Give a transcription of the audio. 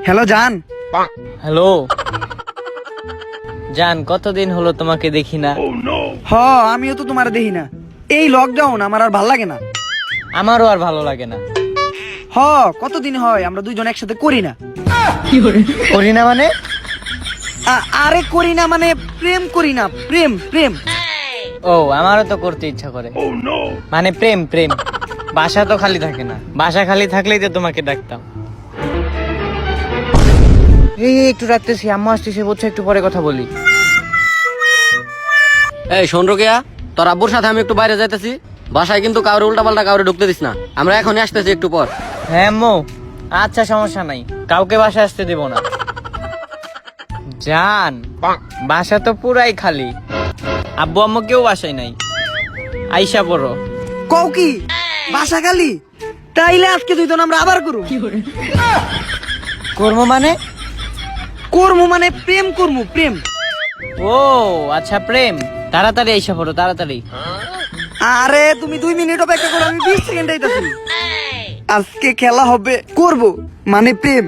Hello জান। Hello জান, কতদিন হলো তোমাকে দেখি না। হ আমিও তো তোমার দেখি না। এই লকডাউন আমার আর ভাল লাগে না। আমারও আর ভালো লাগে না। হ কতদিন হয় আমরা দুইজন একসাথে করি না। করি না মানে? আরে করি না মানে প্রেম করি না, প্রেম প্রেম। ও আমারও তো করতে ইচ্ছা করে, মানে প্রেম প্রেম। বাসা তো খালি থাকে না, বাসা খালি থাকলেই তো তোমাকে ডাকতাম। এই একটু রাখতেছি, আম্মা আসতেছে বুঝছো, একটু পরে কথা বলি। এই শোন রোকেয়া, তোর আব্বুর সাথে আমি একটু বাইরে যাইতেছি। বাসায় কিন্তু কাউরে উল্টাপাল্টা কাউরে ঢুকতে দিস না। আমরা এখনই আসতেছি একটু পর। হ্যাঁ আম্মু, আচ্ছা সমস্যা নাই, কাউকে বাসায় আসতে দেব না। জান, বাসা তো পুরাই খালি, আব্বু আম্মু কেউ বাসায় নাই। আইসা পড়ো। কও কি বাসা খালি? তাইলে আজকে দুইজন আমরা আবার করু। করবো মানে? করমু মানে প্রেম করমু, প্রেম। ও আচ্ছা প্রেম, তাড়াতাড়ি আইসা পড়ো তাড়াতাড়ি। আরে তুমি 2 মিনিট অপেক্ষা করো, আমি 20 সেকেন্ড আইতাছি। আজকে খেলা হবে, করব মানে প্রেম।